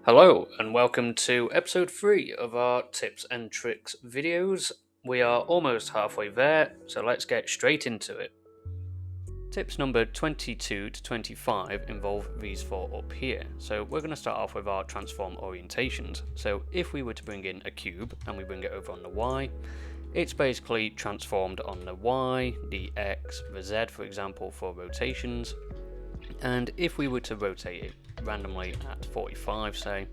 Hello and welcome to episode 3 of our tips and tricks videos. We are almost halfway there, so let's get straight into it. Tips number 22 to 25 involve these four up here. So we're going to start off with our transform orientations. So if we were to bring in a cube and we bring it over on the Y, it's basically transformed on the Y, the X, the Z for example for rotations. And if we were to rotate it randomly at 45 say,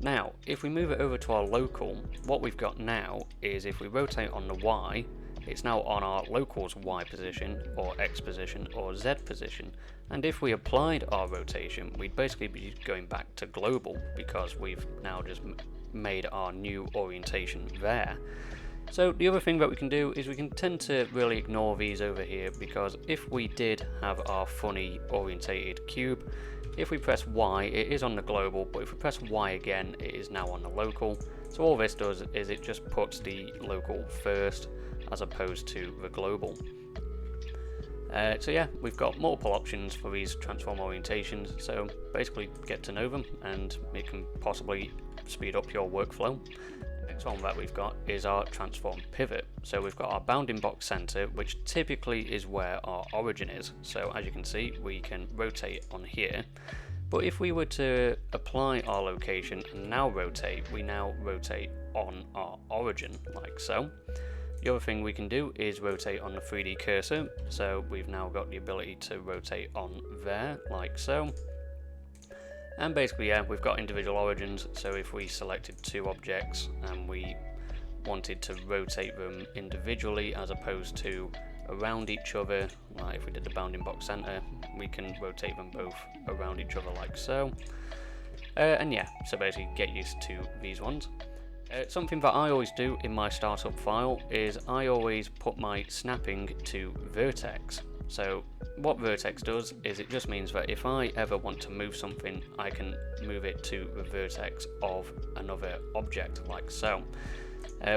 now if we move it over to our local, what we've got now is if we rotate on the Y, it's now on our local's Y position or X position or Z position, and if we applied our rotation we'd basically be going back to global because we've now just made our new orientation there. So the other thing that we can do is we can tend to really ignore these over here, because if we did have our funny orientated cube, if we press Y it is on the global, but if we press Y again it is now on the local. So all this does is it just puts the local first as opposed to the global. So yeah, we've got multiple options for these transform orientations, so basically get to know them and it can possibly speed up your workflow. Next one that we've got is our transform pivot. So we've got our bounding box center, which typically is where our origin is. So as you can see, we can rotate on here, but if we were to apply our location and now rotate, we now rotate on our origin like so. The other thing we can do is rotate on the 3D cursor, so we've now got the ability to rotate on there like so. And basically, yeah, we've got individual origins, so if we selected two objects and we wanted to rotate them individually as opposed to around each other, like if we did the bounding box center, we can rotate them both around each other like so. And yeah, so basically get used to these ones. Something that I always do in my startup file is I always put my snapping to vertex. So what vertex does is it just means that if I ever want to move something, I can move it to the vertex of another object like so.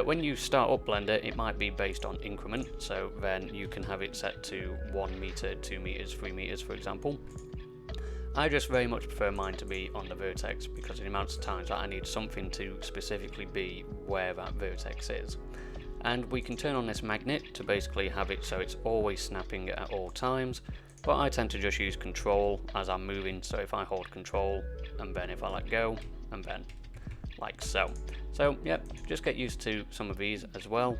When you start up Blender, it might be based on increment, so then you can have it set to 1 meter, 2 meters, 3 meters for example. I just very much prefer mine to be on the vertex because of the amount of times that I need something to specifically be where that vertex is. And we can turn on this magnet to basically have it so it's always snapping at all times, but I tend to just use control as I'm moving, so if I hold control and then if I let go and then like so. So yeah, just get used to some of these as well,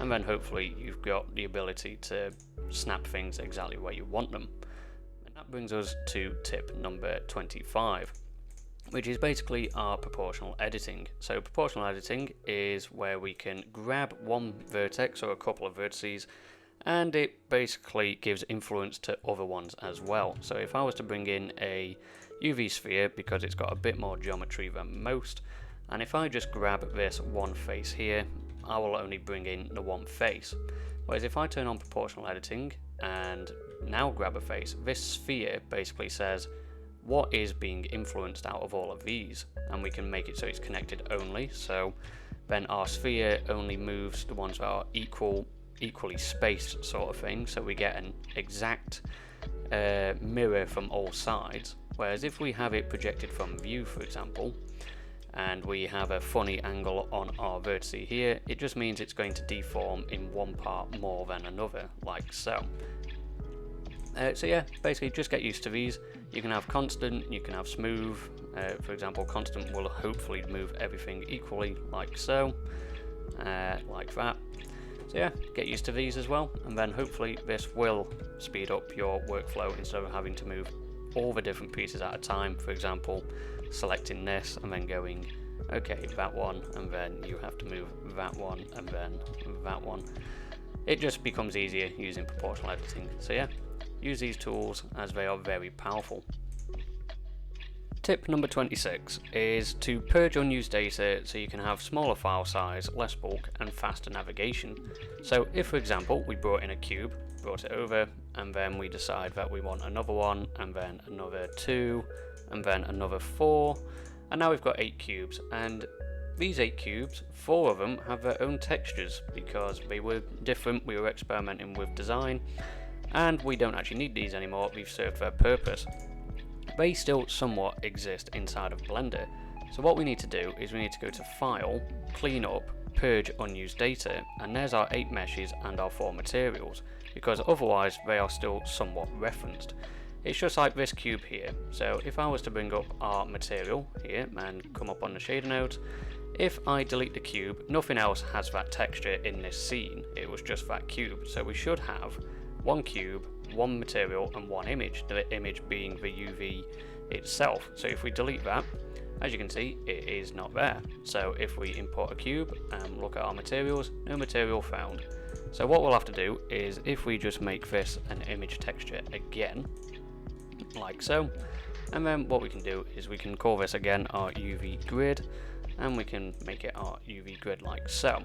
and then hopefully you've got the ability to snap things exactly where you want them. And that brings us to tip number 25. Which is basically our proportional editing. So proportional editing is where we can grab one vertex or a couple of vertices and it basically gives influence to other ones as well. So if I was to bring in a UV sphere, because it's got a bit more geometry than most, and if I just grab this one face here, I will only bring in the one face. Whereas if I turn on proportional editing and now grab a face, this sphere basically says what is being influenced out of all of these, and we can make it so it's connected only, so then our sphere only moves the ones that are equally spaced sort of thing, so we get an exact mirror from all sides. Whereas if we have it projected from view for example, and we have a funny angle on our vertex here, it just means it's going to deform in one part more than another like so. So yeah, basically just get used to these. You can have constant, you can have smooth. For example, constant will hopefully move everything equally like so, like that. So yeah, get used to these as well, and then hopefully this will speed up your workflow instead of having to move all the different pieces at a time. For example, selecting this and then going, okay, that one, and then you have to move that one and then that one. It just becomes easier using proportional editing. So yeah, use these tools as they are very powerful. Tip number 26 is to purge unused data so you can have smaller file size, less bulk and faster navigation. So if for example we brought in a cube, brought it over, and then we decide that we want another one, and then another 2, and then another 4, and now we've got 8 cubes, and these 8 cubes, 4 of them have their own textures because they were different, we were experimenting with design, and we don't actually need these anymore, we've served their purpose. They still somewhat exist inside of Blender, So what we need to do is we need to go to File, Clean Up, Purge Unused Data, and there's our 8 meshes and our 4 materials, because otherwise they are still somewhat referenced. It's just like this cube here. So if I was to bring up our material here and come up on the shader node, if I delete the cube, nothing else has that texture in this scene, it was just that cube. So we should have 1 cube, 1 material and 1 image, the image being the UV itself. So if we delete that, as you can see, it is not there. So if we import a cube and look at our materials, no material found. So what we'll have to do is, if we just make this an image texture again, like so, and then what we can do is we can call this again our UV grid, and we can make it our UV grid like so.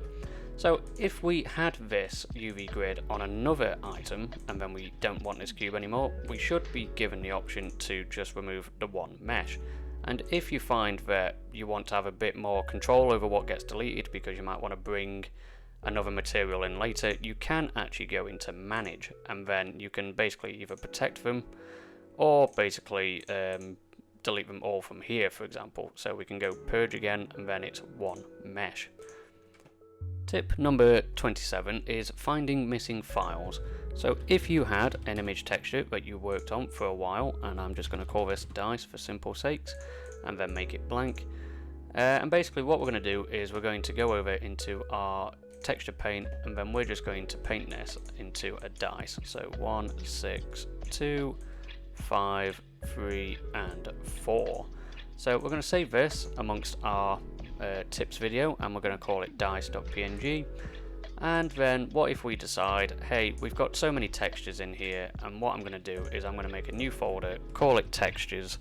So if we had this UV grid on another item and then we don't want this cube anymore, we should be given the option to just remove the 1 mesh. And if you find that you want to have a bit more control over what gets deleted, because you might want to bring another material in later, you can actually go into manage, and then you can basically either protect them or basically delete them all from here, for example. So we can go purge again, and then it's 1 mesh. Tip number 27 is finding missing files. So if you had an image texture that you worked on for a while, and I'm just going to call this dice for simple sakes, and then make it blank, and basically what we're going to do is we're going to go over into our texture paint, and then we're just going to paint this into a dice. So 1, 6, 2, 5, 3 and 4. So we're going to save this amongst our tips video, and we're going to call it dice.png. And then what if we decide, hey, we've got so many textures in here, and what I'm going to do is I'm going to make a new folder, call it textures,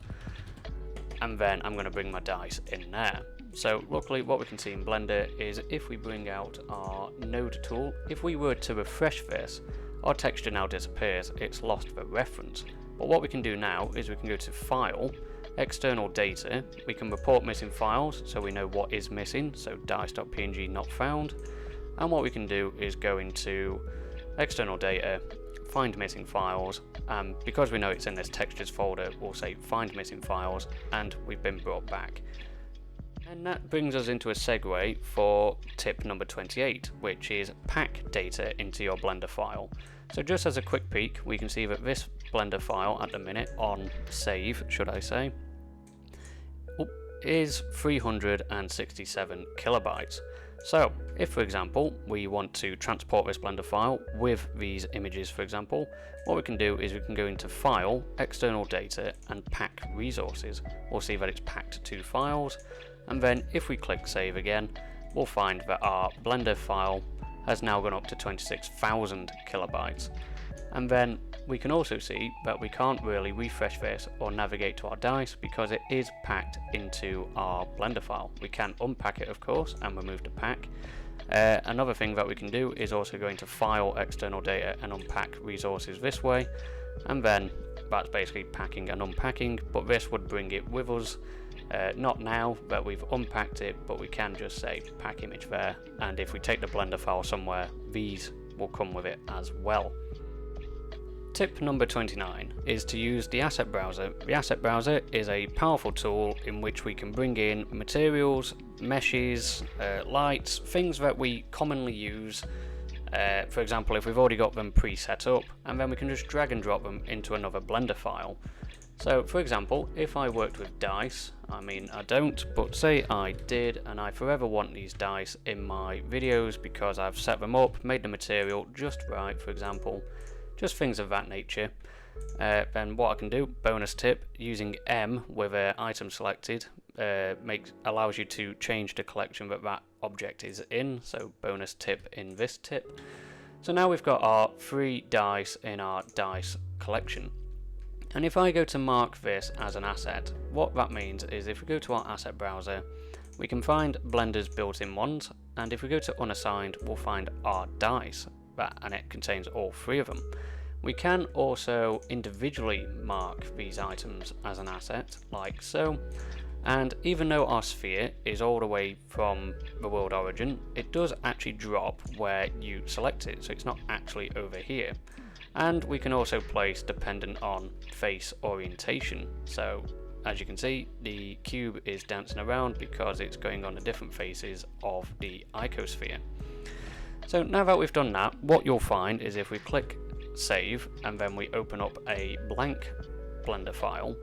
and then I'm going to bring my dice in there. So luckily what we can see in Blender is if we bring out our node tool, if we were to refresh this, our texture now disappears, it's lost the reference. But what we can do now is we can go to File, External Data, we can report missing files so we know what is missing, so dice.png not found, and what we can do is go into External Data, find missing files, and because we know it's in this textures folder, we'll say find missing files, and we've been brought back. And that brings us into a segue for tip number 28, which is pack data into your Blender file. So just as a quick peek, we can see that this Blender file at the minute, on save should I say, is 367 kilobytes. So if, for example, we want to transport this Blender file with these images, for example, what we can do is we can go into File, External Data, and Pack Resources. We'll see that it's packed 2 files, and then if we click Save again, we'll find that our Blender file has now gone up to 26,000 kilobytes. And then we can also see that we can't really refresh this or navigate to our dice because it is packed into our Blender file. We can unpack it, of course, and remove the pack. Another thing that we can do is also go into File, External Data, and Unpack Resources this way, and then that's basically packing and unpacking, but this would bring it with us. Not now that we've unpacked it, but we can just say pack image there, and if we take the Blender file somewhere, these will come with it as well. Tip number 29 is to use the Asset Browser. The Asset Browser is a powerful tool in which we can bring in materials, meshes, lights, things that we commonly use. For example, if we've already got them pre-set up, and then we can just drag and drop them into another Blender file. So for example, if I worked with dice, I mean I don't, but say I did, and I forever want these dice in my videos because I've set them up, made the material just right, for example, just things of that nature, then what I can do, bonus tip, using M with an item selected, allows you to change the collection that that object is in, so bonus tip in this tip. So now we've got our 3 dice in our dice collection. And if I go to mark this as an asset, what that means is if we go to our asset browser, we can find Blender's built-in ones, and if we go to unassigned, we'll find our dice, and it contains all 3 of them. We can also individually mark these items as an asset, like so, and even though our sphere is all the way from the world origin, it does actually drop where you select it, so it's not actually over here. And we can also place dependent on face orientation, so as you can see, the cube is dancing around because it's going on the different faces of the icosphere. So now that we've done that, what you'll find is if we click save and then we open up a blank Blender file,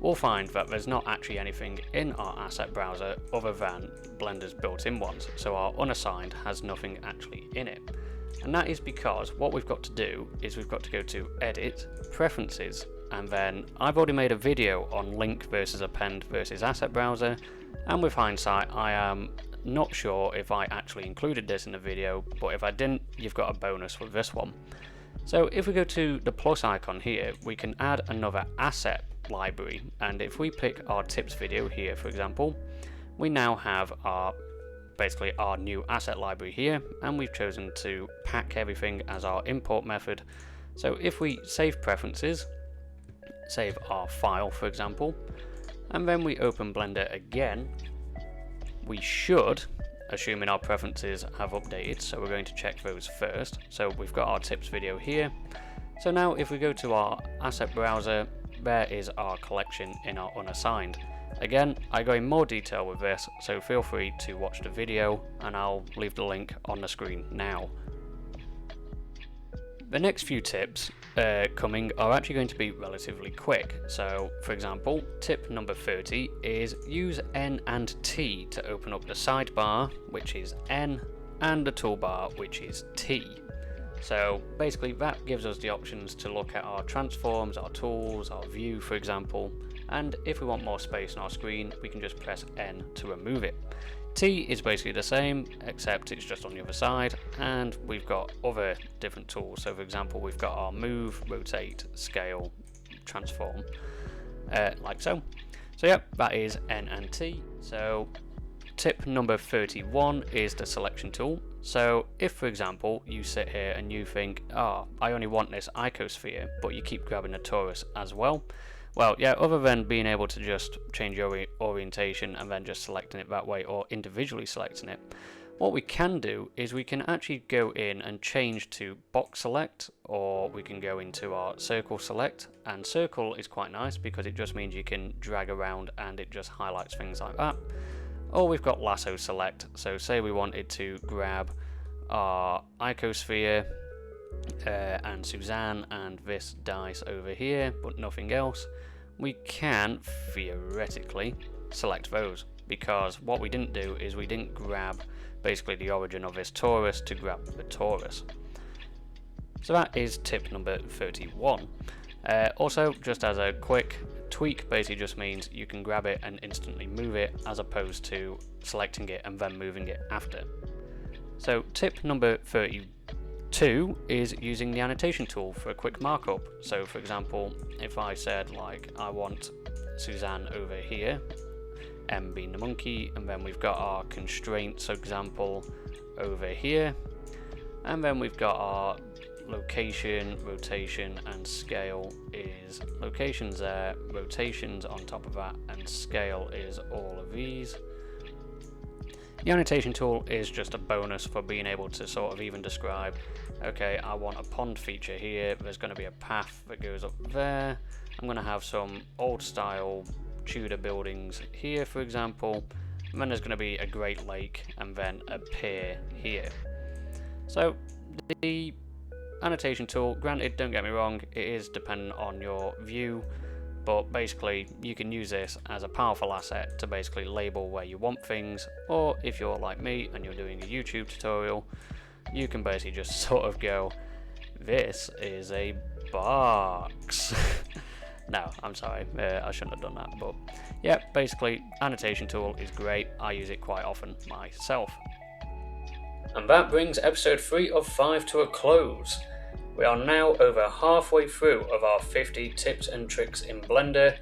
we'll find that there's not actually anything in our asset browser other than Blender's built-in ones, so our unassigned has nothing actually in it. And that is because what we've got to do is we've got to go to Edit, Preferences, and then I've already made a video on link versus append versus asset browser, and with hindsight I am not sure if I actually included this in the video, but if I didn't, you've got a bonus with this one. So if we go to the plus icon here, we can add another asset library, and if we pick our tips video here, for example, we now have basically our new asset library here, and we've chosen to pack everything as our import method. So if we save preferences, save our file for example, and then we open Blender again, we should, assuming our preferences have updated, so we're going to check those first. So we've got our tips video here. So now if we go to our asset browser, there is our collection in our unassigned. Again, I go in more detail with this, so feel free to watch the video and I'll leave the link on the screen now. The next few tips coming are actually going to be relatively quick. So for example, tip number 30 is use N and T to open up the sidebar, which is N, and the toolbar, which is T. So basically that gives us the options to look at our transforms, our tools, our view for example, and if we want more space on our screen we can just press N to remove it. T is basically the same, except it's just on the other side, and we've got other different tools. So for example, we've got our move, rotate, scale, transform, like so. So yep, that is N and T. So tip number 31 is the selection tool. So if for example you sit here and you think, I only want this icosphere, but you keep grabbing the torus as well. Well, yeah, other than being able to just change your orientation and then just selecting it that way or individually selecting it, what we can do is we can actually go in and change to box select, or we can go into our circle select, and circle is quite nice because it just means you can drag around and it just highlights things like that. Or we've got lasso select, so say we wanted to grab our icosphere and Suzanne and this dice over here, but nothing else, we can theoretically select those, because what we didn't do is we didn't grab basically the origin of this torus to grab the torus. So that is tip number 31. Also, just as a quick tweak, basically just means you can grab it and instantly move it, as opposed to selecting it and then moving it after. So tip number 32 is using the annotation tool for a quick markup. So for example, if I said like I want Suzanne over here, M being the monkey, and then we've got our constraints example over here, and then we've got our location, rotation, and scale is locations there, rotations on top of that, and scale is all of these. The annotation tool is just a bonus for being able to sort of even describe, okay, I want a pond feature here, there's going to be a path that goes up there, I'm going to have some old style Tudor buildings here for example, and then there's going to be a Great Lake and then a pier here. So the annotation tool, granted, don't get me wrong, it is dependent on your view, but basically you can use this as a powerful asset to basically label where you want things, or if you're like me and you're doing a YouTube tutorial, you can basically just sort of go, this is a box. No, I'm sorry, I shouldn't have done that, but yeah, basically annotation tool is great, I use it quite often myself. And that brings episode 3 of 5 to a close. We are now over halfway through of our 50 tips and tricks in Blender.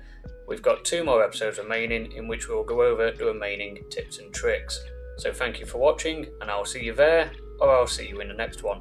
We've got 2 more episodes remaining in which we'll go over the remaining tips and tricks. So thank you for watching, and I'll see you there, or I'll see you in the next one.